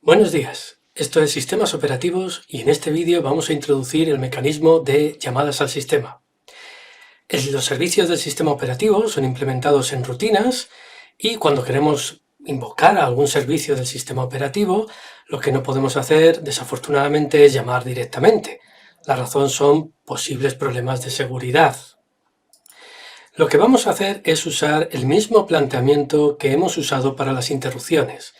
Buenos días, esto es Sistemas Operativos y en este vídeo vamos a introducir el mecanismo de llamadas al sistema. Los servicios del sistema operativo son implementados en rutinas y cuando queremos invocar a algún servicio del sistema operativo, lo que no podemos hacer desafortunadamente es llamar directamente. La razón son posibles problemas de seguridad. Lo que vamos a hacer es usar el mismo planteamiento que hemos usado para las interrupciones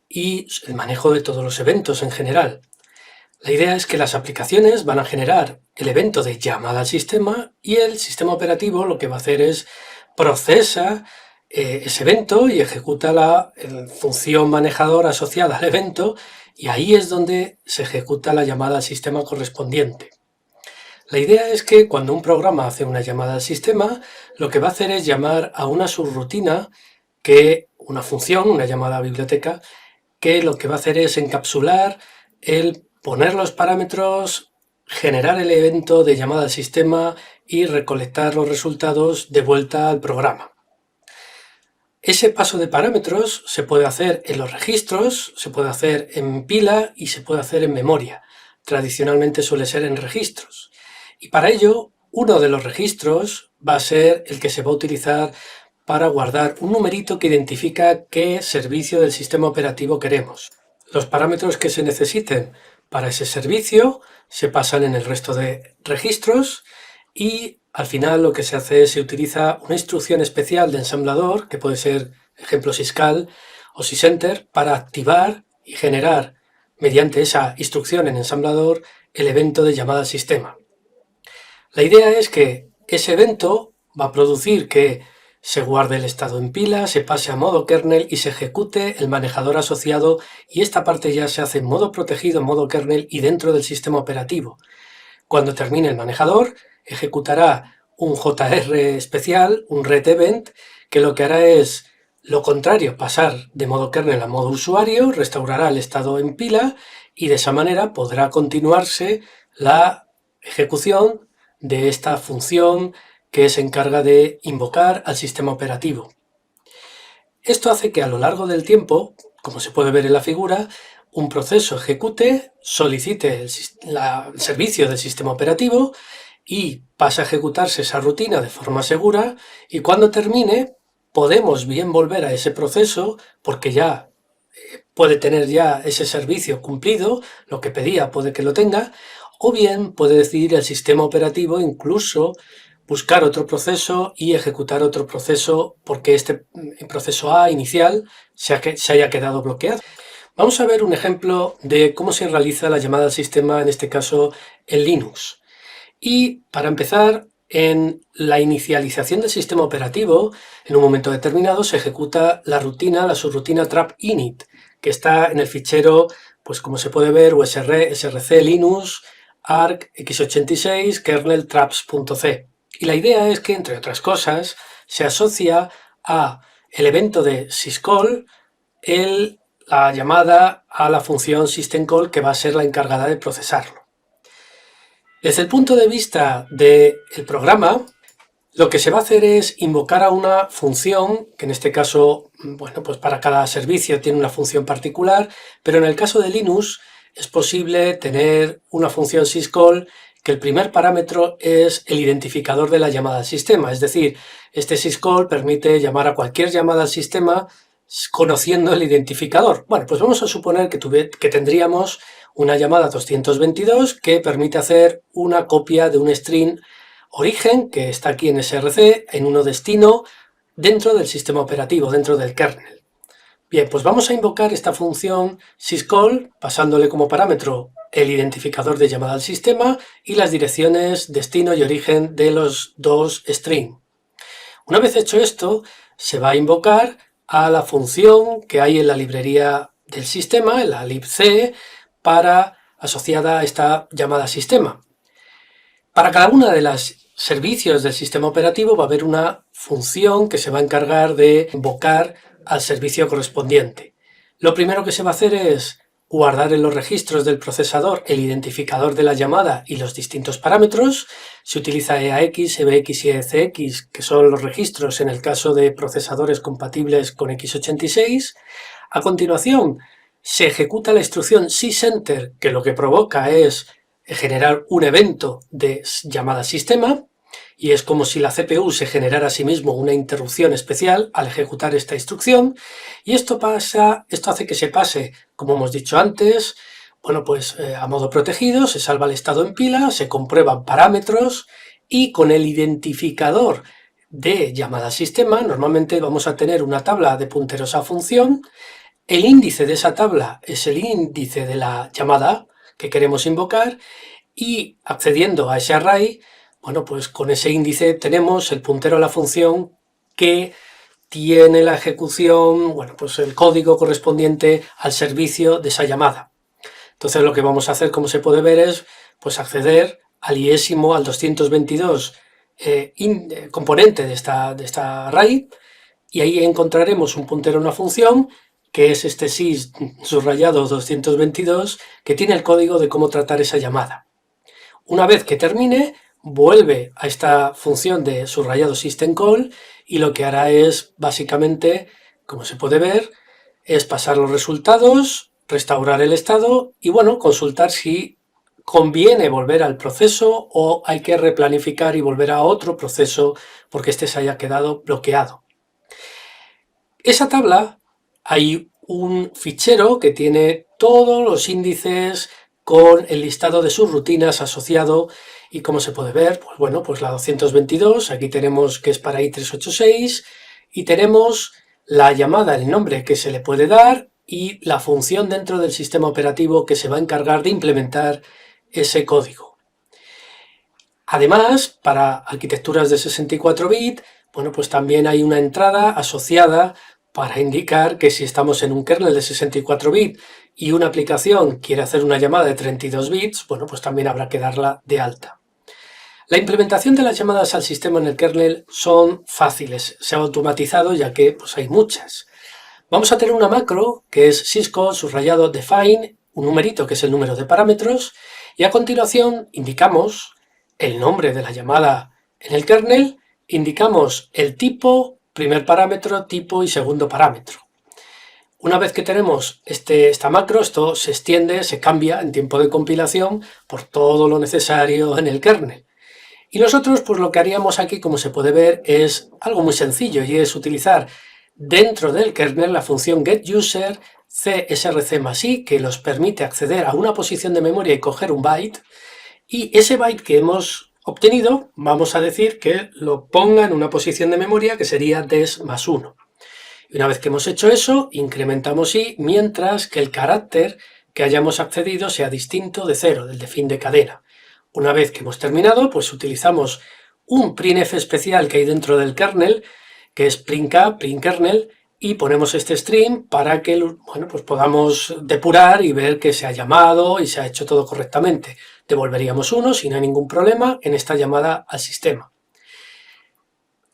y el manejo de todos los eventos en general. La idea es que las aplicaciones van a generar el evento de llamada al sistema y el sistema operativo lo que va a hacer es procesa ese evento y ejecuta la función manejador asociada al evento, y ahí es donde se ejecuta la llamada al sistema correspondiente. La idea es que cuando un programa hace una llamada al sistema, lo que va a hacer es llamar a una subrutina, una función, una llamada a biblioteca, que lo que va a hacer es encapsular poner los parámetros, generar el evento de llamada al sistema y recolectar los resultados de vuelta al programa. Ese paso de parámetros se puede hacer en los registros, se puede hacer en pila y se puede hacer en memoria. Tradicionalmente suele ser en registros. Y para ello, uno de los registros va a ser el que se va a utilizar para guardar un numerito que identifica qué servicio del sistema operativo queremos. Los parámetros que se necesiten para ese servicio se pasan en el resto de registros y al final lo que se hace es se utiliza una instrucción especial de ensamblador, que puede ser, ejemplo, syscall o sysenter, para activar y generar mediante esa instrucción en ensamblador el evento de llamada al sistema. La idea es que ese evento va a producir que se guarde el estado en pila, se pase a modo kernel y se ejecute el manejador asociado, y esta parte ya se hace en modo protegido, en modo kernel y dentro del sistema operativo. Cuando termine el manejador, ejecutará un JR especial, un ret event, que lo que hará es lo contrario, pasar de modo kernel a modo usuario, restaurará el estado en pila y de esa manera podrá continuarse la ejecución de esta función que se encarga de invocar al sistema operativo. Esto hace que a lo largo del tiempo, como se puede ver en la figura, un proceso ejecute, solicite el servicio del sistema operativo y pasa a ejecutarse esa rutina de forma segura, y cuando termine podemos bien volver a ese proceso porque ya puede tener ya ese servicio cumplido, lo que pedía puede que lo tenga, o bien puede decidir el sistema operativo incluso buscar otro proceso y ejecutar otro proceso porque este proceso A inicial se haya quedado bloqueado. Vamos a ver un ejemplo de cómo se realiza la llamada al sistema, en este caso en Linux. Y para empezar, en la inicialización del sistema operativo, en un momento determinado se ejecuta la subrutina trap init, que está en el fichero, pues como se puede ver, src linux arc x86 kernel traps.c. Y la idea es que, entre otras cosas, se asocia a el evento de syscall la llamada a la función systemcall, que va a ser la encargada de procesarlo. Desde el punto de vista del programa, lo que se va a hacer es invocar a una función, que en este caso, bueno, pues para cada servicio tiene una función particular, pero en el caso de Linux es posible tener una función syscall que el primer parámetro es el identificador de la llamada al sistema, es decir, este syscall permite llamar a cualquier llamada al sistema conociendo el identificador. Bueno, pues vamos a suponer que tendríamos una llamada 222 que permite hacer una copia de un string origen que está aquí en src en uno destino dentro del sistema operativo, dentro del kernel. Bien, pues vamos a invocar esta función syscall pasándole como parámetro el identificador de llamada al sistema y las direcciones destino y origen de los dos string. Una vez hecho esto, se va a invocar a la función que hay en la librería del sistema, en la libc, asociada a esta llamada al sistema. Para cada una de los servicios del sistema operativo va a haber una función que se va a encargar de invocar al servicio correspondiente. Lo primero que se va a hacer es guardar en los registros del procesador el identificador de la llamada y los distintos parámetros. Se utiliza EAX, EBX y ECX, que son los registros en el caso de procesadores compatibles con x86. A continuación, se ejecuta la instrucción sysenter, que lo que provoca es generar un evento de llamada sistema, y es como si la CPU se generara a sí mismo una interrupción especial al ejecutar esta instrucción, y esto hace que se pase, como hemos dicho antes, bueno, pues a modo protegido, se salva el estado en pila, se comprueban parámetros, y con el identificador de llamada sistema, normalmente vamos a tener una tabla de punteros a función. El índice de esa tabla es el índice de la llamada que queremos invocar, y accediendo a ese array, bueno, pues con ese índice tenemos el puntero a la función que tiene la ejecución, bueno, pues el código correspondiente al servicio de esa llamada. Entonces lo que vamos a hacer, como se puede ver, es pues acceder al iésimo, al 222 componente de esta array, y ahí encontraremos un puntero a una función que es este sys subrayado 222, que tiene el código de cómo tratar esa llamada. Una vez que termine, vuelve a esta función de subrayado system call, y lo que hará es, básicamente, como se puede ver, es pasar los resultados, restaurar el estado y, bueno, consultar si conviene volver al proceso o hay que replanificar y volver a otro proceso porque este se haya quedado bloqueado. Esa tabla, hay un fichero que tiene todos los índices con el listado de sus rutinas asociado, y como se puede ver, pues bueno, pues la 222, aquí tenemos que es para i386, y tenemos la llamada, el nombre que se le puede dar y la función dentro del sistema operativo que se va a encargar de implementar ese código. Además, para arquitecturas de 64 bits, bueno, pues también hay una entrada asociada para indicar que si estamos en un kernel de 64 bits y una aplicación quiere hacer una llamada de 32 bits, bueno, pues también habrá que darla de alta. La implementación de las llamadas al sistema en el kernel son fáciles, se ha automatizado ya que pues hay muchas. Vamos a tener una macro que es syscall subrayado define, un numerito que es el número de parámetros, y a continuación indicamos el nombre de la llamada en el kernel, indicamos el tipo, primer parámetro, tipo y segundo parámetro. Una vez que tenemos esta macro, esto se extiende, se cambia en tiempo de compilación por todo lo necesario en el kernel. Y nosotros, pues lo que haríamos aquí, como se puede ver, es algo muy sencillo, y es utilizar dentro del kernel la función getUser CSRC+i, que nos permite acceder a una posición de memoria y coger un byte, y ese byte que hemos obtenido, vamos a decir que lo ponga en una posición de memoria que sería des+1. Y una vez que hemos hecho eso, incrementamos i, mientras que el carácter que hayamos accedido sea distinto de 0, del de fin de cadena. Una vez que hemos terminado, pues utilizamos un printf especial que hay dentro del kernel, que es printk, printkernel, y ponemos este string para que, bueno, pues podamos depurar y ver que se ha llamado y se ha hecho todo correctamente. Devolveríamos 1 si no hay ningún problema en esta llamada al sistema.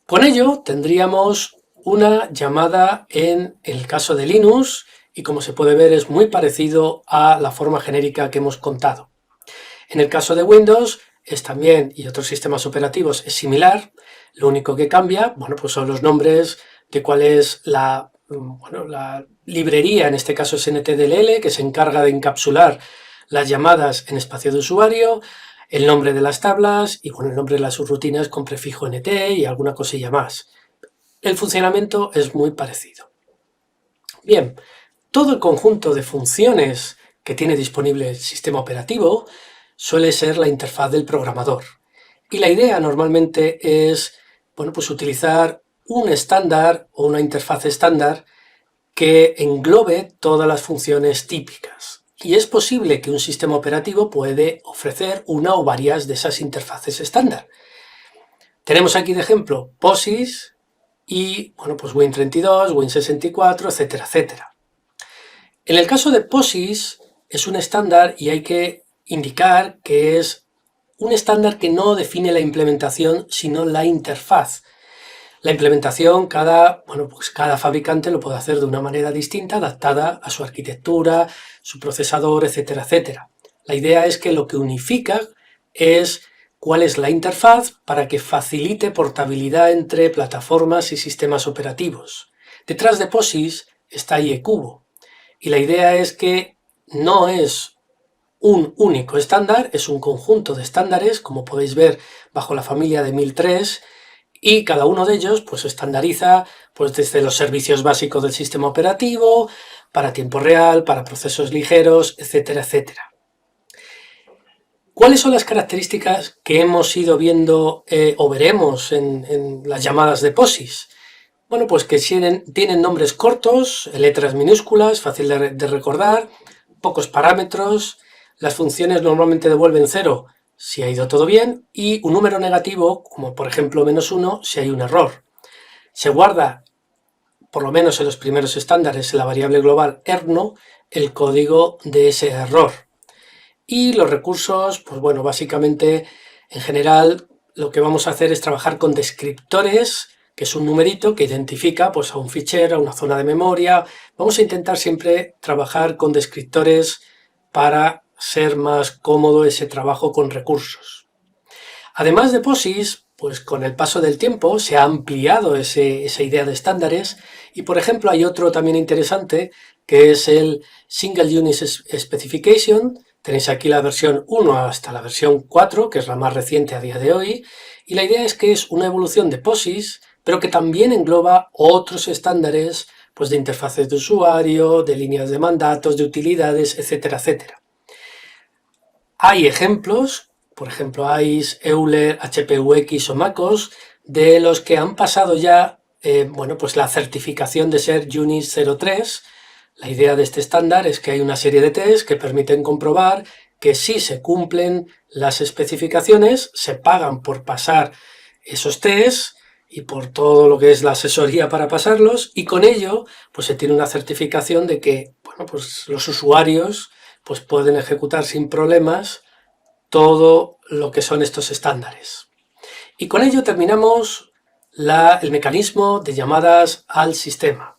Con ello tendríamos una llamada en el caso de Linux, y como se puede ver es muy parecido a la forma genérica que hemos contado. En el caso de Windows es también, y otros sistemas operativos, es similar. Lo único que cambia, bueno, pues son los nombres de cuál es la librería, en este caso es NTDLL, que se encarga de encapsular las llamadas en espacio de usuario, el nombre de las tablas y bueno, el nombre de las subrutinas con prefijo NT y alguna cosilla más. El funcionamiento es muy parecido. Bien, todo el conjunto de funciones que tiene disponible el sistema operativo suele ser la interfaz del programador. Y la idea normalmente es, bueno, pues utilizar un estándar o una interfaz estándar que englobe todas las funciones típicas. Y es posible que un sistema operativo puede ofrecer una o varias de esas interfaces estándar. Tenemos aquí de ejemplo POSIX y, bueno, pues Win32, Win64, etcétera, etcétera. En el caso de POSIX es un estándar y hay que indicar que es un estándar que no define la implementación, sino la interfaz. La implementación, cada fabricante lo puede hacer de una manera distinta, adaptada a su arquitectura, su procesador, etcétera, etcétera. La idea es que lo que unifica es cuál es la interfaz para que facilite portabilidad entre plataformas y sistemas operativos. Detrás de POSIX está IEcubo. y la idea es que no es un único estándar, es un conjunto de estándares, como podéis ver bajo la familia de 1003, y cada uno de ellos pues estandariza pues desde los servicios básicos del sistema operativo, para tiempo real, para procesos ligeros, etcétera, etcétera. ¿Cuáles son las características que hemos ido viendo o veremos en las llamadas de POSIX? Bueno, pues que tienen nombres cortos, letras minúsculas, fácil de recordar, pocos parámetros, las funciones normalmente devuelven 0 si ha ido todo bien y un número negativo, como por ejemplo -1, si hay un error. Se guarda, por lo menos en los primeros estándares, en la variable global erno, el código de ese error. Y los recursos, pues bueno, básicamente, en general, lo que vamos a hacer es trabajar con descriptores, que es un numerito que identifica pues, a un fichero, a una zona de memoria. Vamos a intentar siempre trabajar con descriptores para ser más cómodo ese trabajo con recursos. Además de POSIX, pues con el paso del tiempo se ha ampliado esa idea de estándares y, por ejemplo, hay otro también interesante que es el Single Unit Specification. Tenéis aquí la versión 1 hasta la versión 4, que es la más reciente a día de hoy, y la idea es que es una evolución de POSIX, pero que también engloba otros estándares pues, de interfaces de usuario, de líneas de mandatos, de utilidades, etcétera, etcétera. Hay ejemplos, por ejemplo, AIS, Euler, HPUX o MacOS, de los que han pasado ya bueno, pues la certificación de ser UNIS 03. La idea de este estándar es que hay una serie de tests que permiten comprobar que si se cumplen las especificaciones, se pagan por pasar esos tests y por todo lo que es la asesoría para pasarlos, y con ello pues se tiene una certificación de que bueno, pues los usuarios pues pueden ejecutar sin problemas todo lo que son estos estándares. Y con ello terminamos el mecanismo de llamadas al sistema.